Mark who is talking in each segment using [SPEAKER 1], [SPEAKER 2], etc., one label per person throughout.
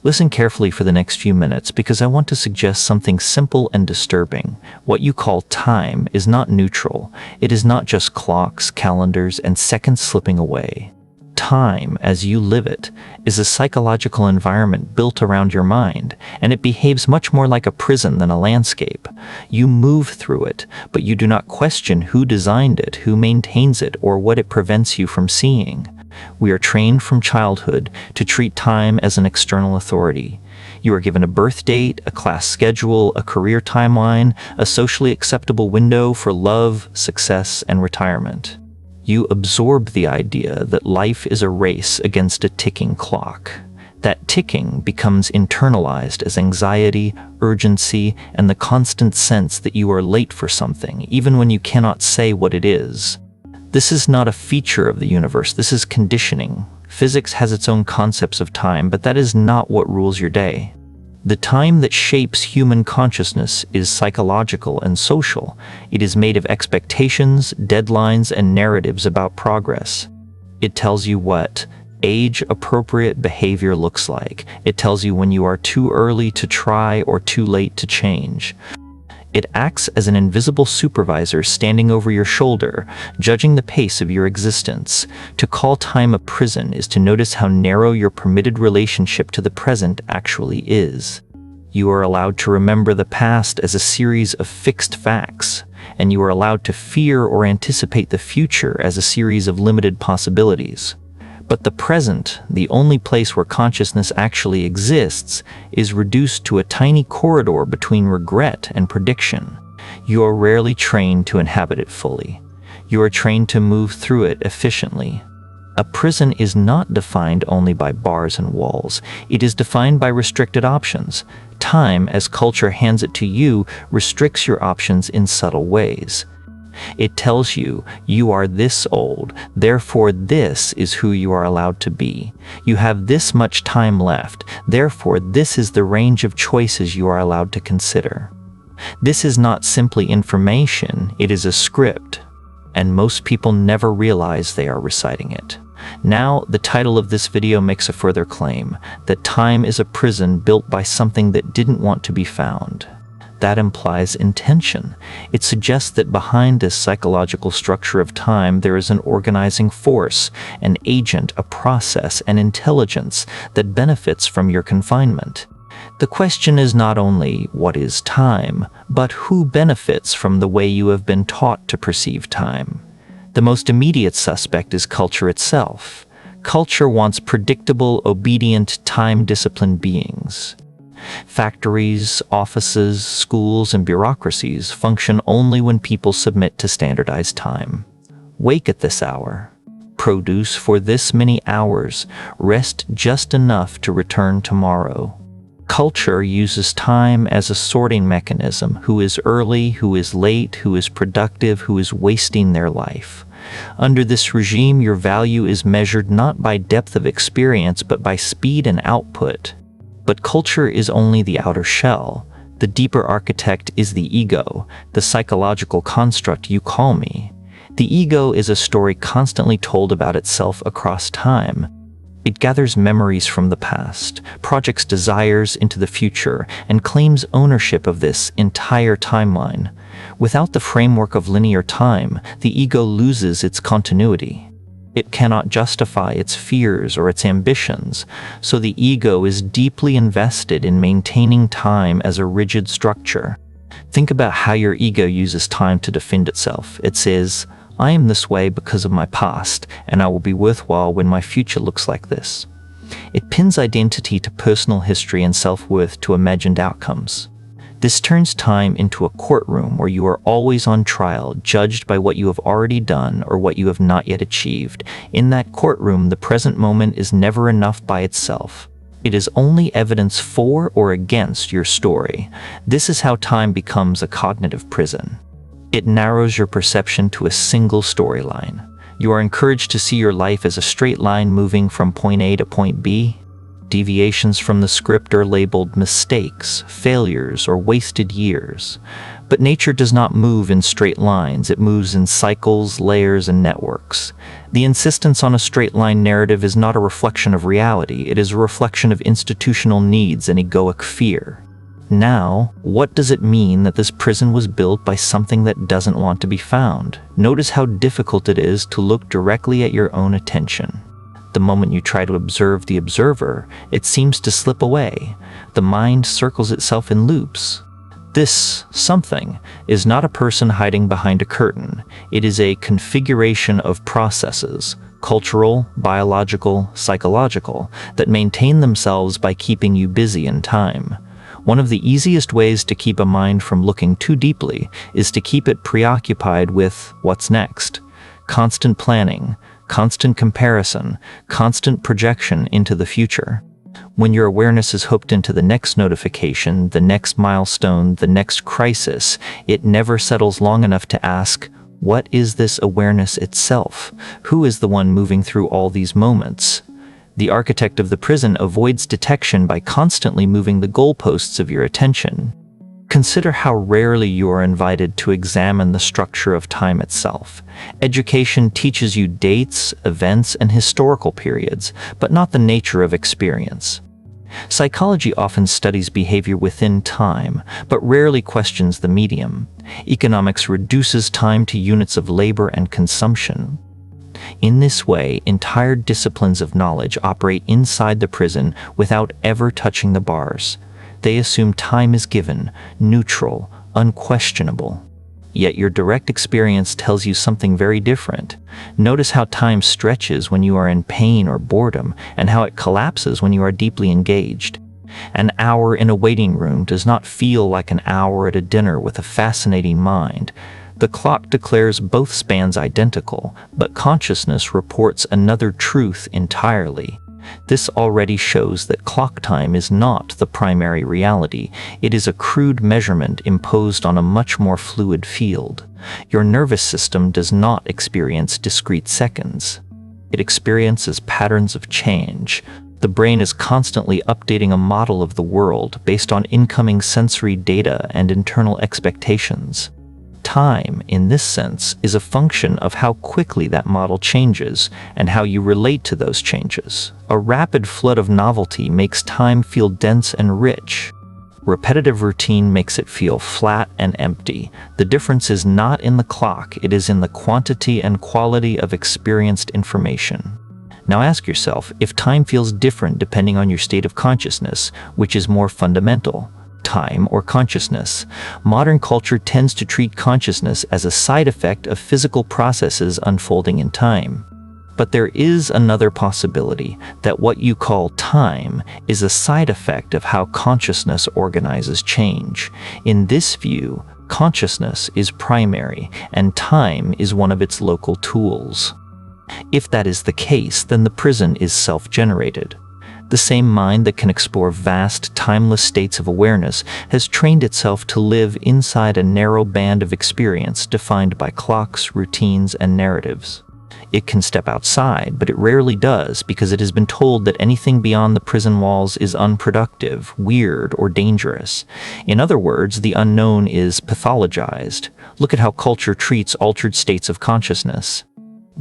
[SPEAKER 1] Listen carefully for the next few minutes because I want to suggest something simple and disturbing. What you call time is not neutral. It is not just clocks, calendars, and seconds slipping away. Time, as you live it, is a psychological environment built around your mind, and it behaves much more like a prison than a landscape. You move through it, but you do not question who designed it, who maintains it, or what it prevents you from seeing. We are trained from childhood to treat time as an external authority. You are given a birth date, a class schedule, a career timeline, a socially acceptable window for love, success, and retirement. You absorb the idea that life is a race against a ticking clock. That ticking becomes internalized as anxiety, urgency, and the constant sense that you are late for something, even when you cannot say what it is. This is not a feature of the universe, this is conditioning. Physics has its own concepts of time, but that is not what rules your day. The time that shapes human consciousness is psychological and social. It is made of expectations, deadlines, and narratives about progress. It tells you what age-appropriate behavior looks like. It tells you when you are too early to try or too late to change. It acts as an invisible supervisor standing over your shoulder, judging the pace of your existence. To call time a prison is to notice how narrow your permitted relationship to the present actually is. You are allowed to remember the past as a series of fixed facts, and you are allowed to fear or anticipate the future as a series of limited possibilities. But the present, the only place where consciousness actually exists, is reduced to a tiny corridor between regret and prediction. You are rarely trained to inhabit it fully. You are trained to move through it efficiently. A prison is not defined only by bars and walls. It is defined by restricted options. Time, as culture hands it to you, restricts your options in subtle ways. It tells you, you are this old, therefore this is who you are allowed to be. You have this much time left, therefore this is the range of choices you are allowed to consider. This is not simply information, it is a script, and most people never realize they are reciting it. Now, the title of this video makes a further claim, that time is a prison built by something that didn't want to be found. That implies intention. It suggests that behind this psychological structure of time there is an organizing force, an agent, a process, an intelligence that benefits from your confinement. The question is not only what is time, but who benefits from the way you have been taught to perceive time. The most immediate suspect is culture itself. Culture wants predictable, obedient, time-disciplined beings. Factories, offices, schools, and bureaucracies function only when people submit to standardized time. Wake at this hour. Produce for this many hours. Rest just enough to return tomorrow. Culture uses time as a sorting mechanism. Who is early, who is late, who is productive, who is wasting their life. Under this regime, your value is measured not by depth of experience, but by speed and output. But culture is only the outer shell. The deeper architect is the ego, the psychological construct you call me. The ego is a story constantly told about itself across time. It gathers memories from the past, projects desires into the future, and claims ownership of this entire timeline. Without the framework of linear time, the ego loses its continuity. It cannot justify its fears or its ambitions, so the ego is deeply invested in maintaining time as a rigid structure. Think about how your ego uses time to defend itself. It says, I am this way because of my past, and I will be worthwhile when my future looks like this. It pins identity to personal history and self-worth to imagined outcomes. This turns time into a courtroom where you are always on trial, judged by what you have already done or what you have not yet achieved. In that courtroom, the present moment is never enough by itself. It is only evidence for or against your story. This is how time becomes a cognitive prison. It narrows your perception to a single storyline. You are encouraged to see your life as a straight line moving from point A to point B. Deviations from the script are labeled mistakes, failures, or wasted years. But nature does not move in straight lines, it moves in cycles, layers, and networks. The insistence on a straight-line narrative is not a reflection of reality, it is a reflection of institutional needs and egoic fear. Now, what does it mean that this prison was built by something that doesn't want to be found? Notice how difficult it is to look directly at your own attention. The moment you try to observe the observer, it seems to slip away. The mind circles itself in loops. This something is not a person hiding behind a curtain. It is a configuration of processes, cultural, biological, psychological, that maintain themselves by keeping you busy in time. One of the easiest ways to keep a mind from looking too deeply is to keep it preoccupied with what's next. Constant planning, constant comparison, constant projection into the future. When your awareness is hooked into the next notification, the next milestone, the next crisis, it never settles long enough to ask, what is this awareness itself? Who is the one moving through all these moments? The architect of the prison avoids detection by constantly moving the goalposts of your attention. Consider how rarely you are invited to examine the structure of time itself. Education teaches you dates, events, and historical periods, but not the nature of experience. Psychology often studies behavior within time, but rarely questions the medium. Economics reduces time to units of labor and consumption. In this way, entire disciplines of knowledge operate inside the prison without ever touching the bars. They assume time is given, neutral, unquestionable. Yet your direct experience tells you something very different. Notice how time stretches when you are in pain or boredom, and how it collapses when you are deeply engaged. An hour in a waiting room does not feel like an hour at a dinner with a fascinating mind. The clock declares both spans identical, but consciousness reports another truth entirely. This already shows that clock time is not the primary reality. It is a crude measurement imposed on a much more fluid field. Your nervous system does not experience discrete seconds. It experiences patterns of change. The brain is constantly updating a model of the world based on incoming sensory data and internal expectations. Time, in this sense, is a function of how quickly that model changes and how you relate to those changes. A rapid flood of novelty makes time feel dense and rich. Repetitive routine makes it feel flat and empty. The difference is not in the clock, it is in the quantity and quality of experienced information. Now ask yourself, if time feels different depending on your state of consciousness, which is more fundamental? Time or consciousness? Modern culture tends to treat consciousness as a side effect of physical processes unfolding in time. But there is another possibility, that what you call time is a side effect of how consciousness organizes change. In this view, consciousness is primary, and time is one of its local tools. If that is the case, then the prison is self-generated. The same mind that can explore vast, timeless states of awareness has trained itself to live inside a narrow band of experience defined by clocks, routines, and narratives. It can step outside, but it rarely does because it has been told that anything beyond the prison walls is unproductive, weird, or dangerous. In other words, the unknown is pathologized. Look at how culture treats altered states of consciousness.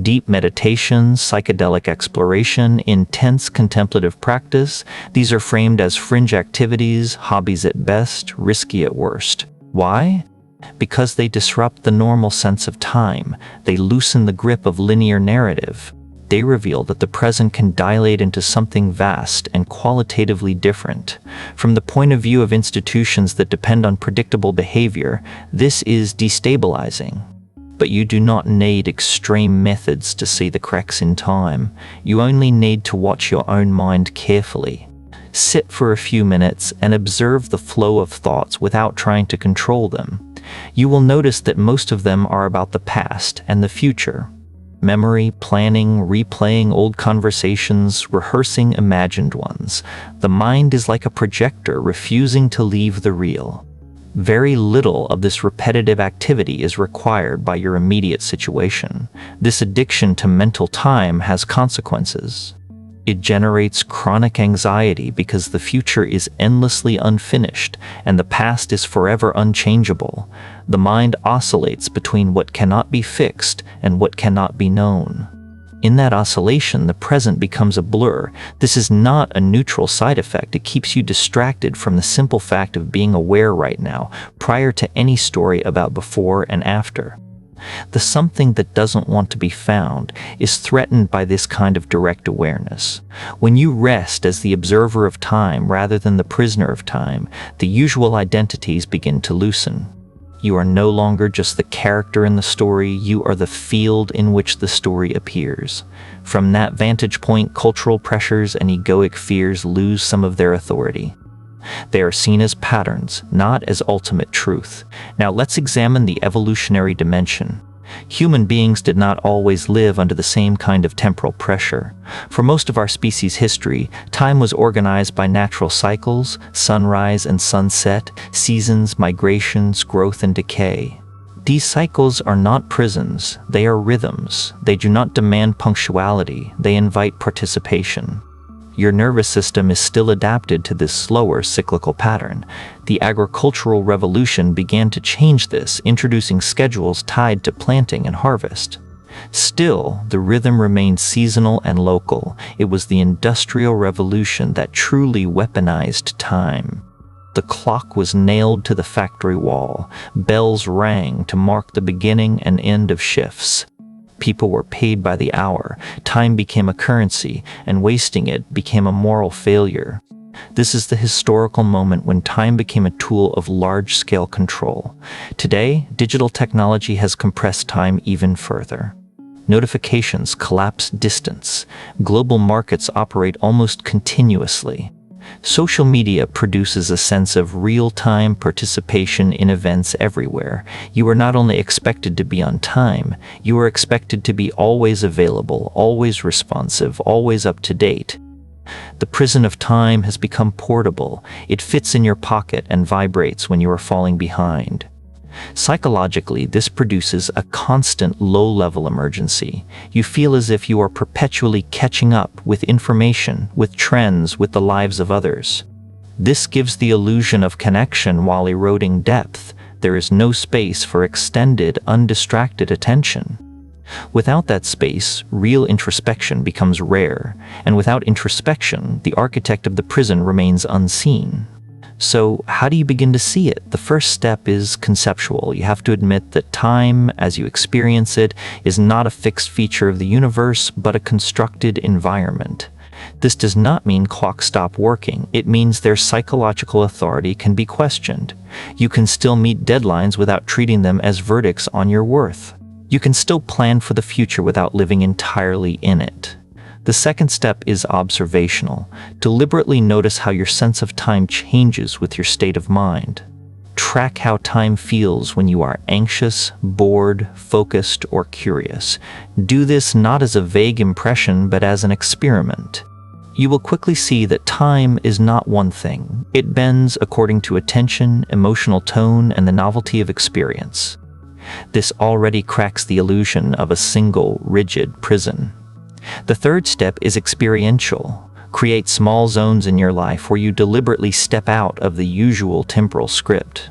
[SPEAKER 1] Deep meditation, psychedelic exploration, intense contemplative practice, these are framed as fringe activities, hobbies at best, risky at worst. Why? Because they disrupt the normal sense of time. They loosen the grip of linear narrative. They reveal that the present can dilate into something vast and qualitatively different. From the point of view of institutions that depend on predictable behavior, this is destabilizing. But you do not need extreme methods to see the cracks in time. You only need to watch your own mind carefully. Sit for a few minutes and observe the flow of thoughts without trying to control them. You will notice that most of them are about the past and the future. Memory, planning, replaying old conversations, rehearsing imagined ones. The mind is like a projector refusing to leave the real. Very little of this repetitive activity is required by your immediate situation. This addiction to mental time has consequences. It generates chronic anxiety because the future is endlessly unfinished and the past is forever unchangeable. The mind oscillates between what cannot be fixed and what cannot be known. In that oscillation, the present becomes a blur. This is not a neutral side effect. It keeps you distracted from the simple fact of being aware right now, prior to any story about before and after. The something that doesn't want to be found is threatened by this kind of direct awareness. When you rest as the observer of time rather than the prisoner of time, the usual identities begin to loosen. You are no longer just the character in the story, you are the field in which the story appears. From that vantage point, cultural pressures and egoic fears lose some of their authority. They are seen as patterns, not as ultimate truth. Now let's examine the evolutionary dimension. Human beings did not always live under the same kind of temporal pressure. For most of our species' history, time was organized by natural cycles, sunrise and sunset, seasons, migrations, growth and decay. These cycles are not prisons, they are rhythms. They do not demand punctuality, they invite participation. Your nervous system is still adapted to this slower cyclical pattern. The agricultural revolution began to change this, introducing schedules tied to planting and harvest. Still, the rhythm remained seasonal and local. It was the Industrial Revolution that truly weaponized time. The clock was nailed to the factory wall. Bells rang to mark the beginning and end of shifts. People were paid by the hour. Time became a currency, and wasting it became a moral failure. This is the historical moment when time became a tool of large-scale control. Today, digital technology has compressed time even further. Notifications collapse distance. Global markets operate almost continuously. Social media produces a sense of real-time participation in events everywhere. You are not only expected to be on time, you are expected to be always available, always responsive, always up to date. The prison of time has become portable. It fits in your pocket and vibrates when you are falling behind. Psychologically, this produces a constant low-level emergency. You feel as if you are perpetually catching up with information, with trends, with the lives of others. This gives the illusion of connection while eroding depth. There is no space for extended, undistracted attention. Without that space, real introspection becomes rare, and without introspection, the architect of the prison remains unseen. So, how do you begin to see it? The first step is conceptual. You have to admit that time, as you experience it, is not a fixed feature of the universe, but a constructed environment. This does not mean clocks stop working. It means their psychological authority can be questioned. You can still meet deadlines without treating them as verdicts on your worth. You can still plan for the future without living entirely in it. The second step is observational. Deliberately notice how your sense of time changes with your state of mind. Track how time feels when you are anxious, bored, focused, or curious. Do this not as a vague impression, but as an experiment. You will quickly see that time is not one thing. It bends according to attention, emotional tone, and the novelty of experience. This already cracks the illusion of a single, rigid prison. The third step is experiential. Create small zones in your life where you deliberately step out of the usual temporal script.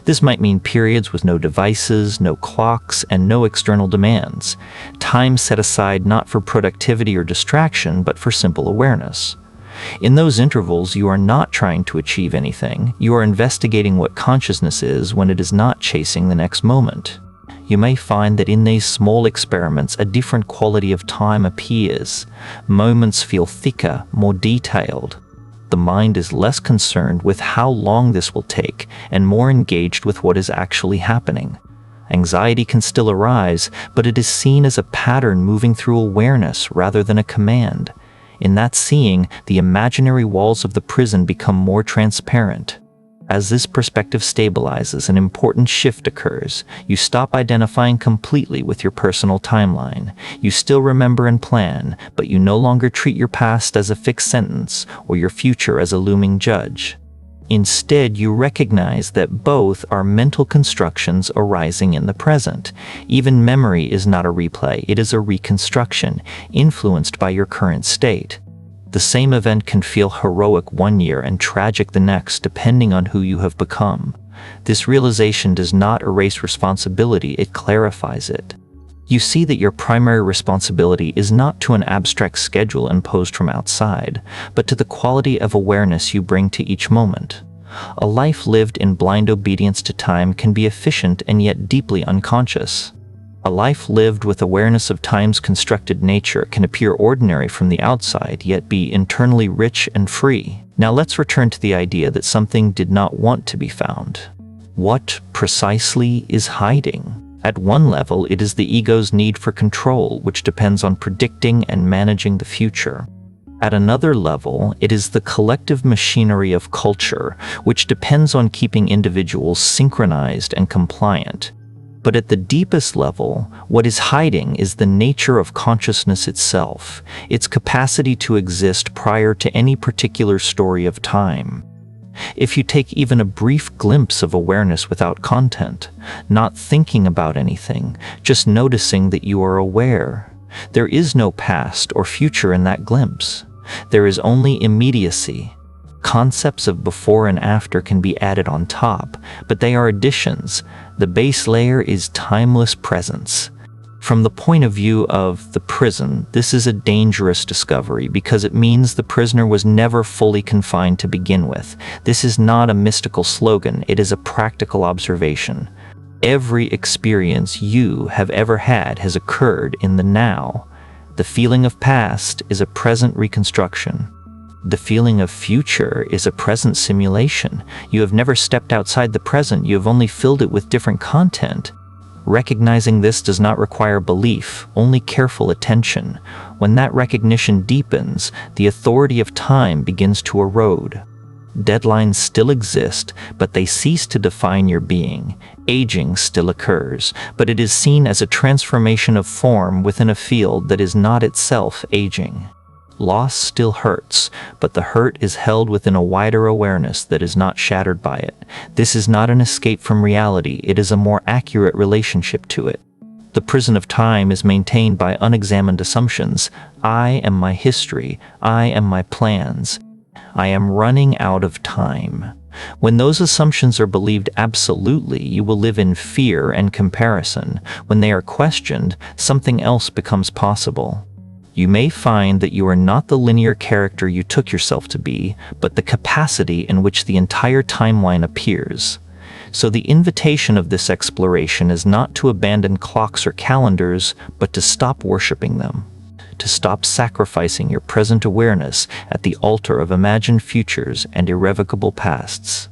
[SPEAKER 1] This might mean periods with no devices, no clocks, and no external demands. Time set aside not for productivity or distraction, but for simple awareness. In those intervals, you are not trying to achieve anything. You are investigating what consciousness is when it is not chasing the next moment. You may find that in these small experiments, a different quality of time appears. Moments feel thicker, more detailed. The mind is less concerned with how long this will take and more engaged with what is actually happening. Anxiety can still arise, but it is seen as a pattern moving through awareness rather than a command. In that seeing, the imaginary walls of the prison become more transparent. As this perspective stabilizes, an important shift occurs. You stop identifying completely with your personal timeline. You still remember and plan, but you no longer treat your past as a fixed sentence or your future as a looming judge. Instead, you recognize that both are mental constructions arising in the present. Even memory is not a replay, it is a reconstruction, influenced by your current state. The same event can feel heroic one year and tragic the next, depending on who you have become. This realization does not erase responsibility, it clarifies it. You see that your primary responsibility is not to an abstract schedule imposed from outside, but to the quality of awareness you bring to each moment. A life lived in blind obedience to time can be efficient and yet deeply unconscious. A life lived with awareness of time's constructed nature can appear ordinary from the outside, yet be internally rich and free. Now let's return to the idea that something did not want to be found. What precisely is hiding? At one level, it is the ego's need for control, which depends on predicting and managing the future. At another level, it is the collective machinery of culture, which depends on keeping individuals synchronized and compliant. But at the deepest level, what is hiding is the nature of consciousness itself, its capacity to exist prior to any particular story of time. If you take even a brief glimpse of awareness without content, not thinking about anything, just noticing that you are aware, there is no past or future in that glimpse. There is only immediacy. Concepts of before and after can be added on top, but they are additions. The base layer is timeless presence. From the point of view of the prison, this is a dangerous discovery because it means the prisoner was never fully confined to begin with. This is not a mystical slogan, it is a practical observation. Every experience you have ever had has occurred in the now. The feeling of past is a present reconstruction. The feeling of future is a present simulation. You have never stepped outside the present, you have only filled it with different content. Recognizing this does not require belief, only careful attention. When that recognition deepens, the authority of time begins to erode. Deadlines still exist, but they cease to define your being. Aging still occurs, but it is seen as a transformation of form within a field that is not itself aging. Loss still hurts, but the hurt is held within a wider awareness that is not shattered by it. This is not an escape from reality, it is a more accurate relationship to it. The prison of time is maintained by unexamined assumptions. I am my history, I am my plans. I am running out of time. When those assumptions are believed absolutely, you will live in fear and comparison. When they are questioned, something else becomes possible. You may find that you are not the linear character you took yourself to be, but the capacity in which the entire timeline appears. So the invitation of this exploration is not to abandon clocks or calendars, but to stop worshiping them. To stop sacrificing your present awareness at the altar of imagined futures and irrevocable pasts.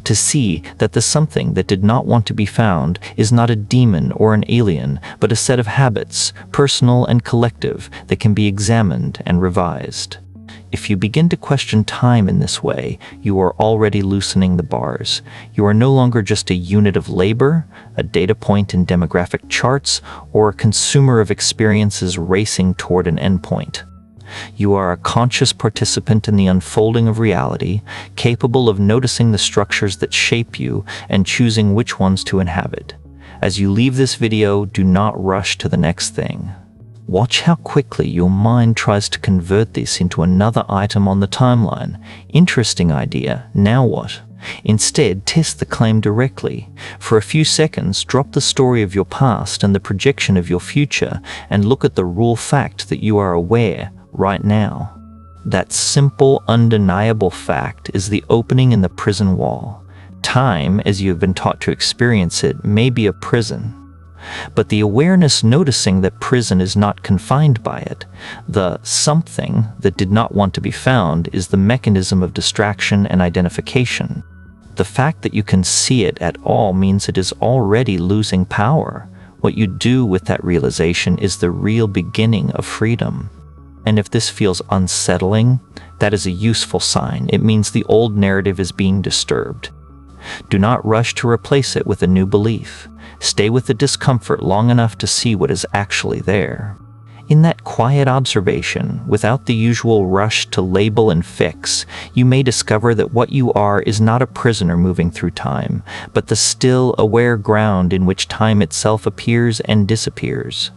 [SPEAKER 1] To see that the something that did not want to be found is not a demon or an alien, but a set of habits, personal and collective, that can be examined and revised. If you begin to question time in this way, you are already loosening the bars. You are no longer just a unit of labor, a data point in demographic charts, or a consumer of experiences racing toward an endpoint. You are a conscious participant in the unfolding of reality, capable of noticing the structures that shape you and choosing which ones to inhabit. As you leave this video, do not rush to the next thing. Watch how quickly your mind tries to convert this into another item on the timeline. Interesting idea, now what? Instead, test the claim directly. For a few seconds, drop the story of your past and the projection of your future, and look at the raw fact that you are aware right now. That simple, undeniable fact is the opening in the prison wall. Time, as you have been taught to experience it, may be a prison. But the awareness noticing that prison is not confined by it, the something that did not want to be found, is the mechanism of distraction and identification. The fact that you can see it at all means it is already losing power. What you do with that realization is the real beginning of freedom. And if this feels unsettling, that is a useful sign. It means the old narrative is being disturbed. Do not rush to replace it with a new belief. Stay with the discomfort long enough to see what is actually there. In that quiet observation, without the usual rush to label and fix, you may discover that what you are is not a prisoner moving through time, but the still, aware ground in which time itself appears and disappears.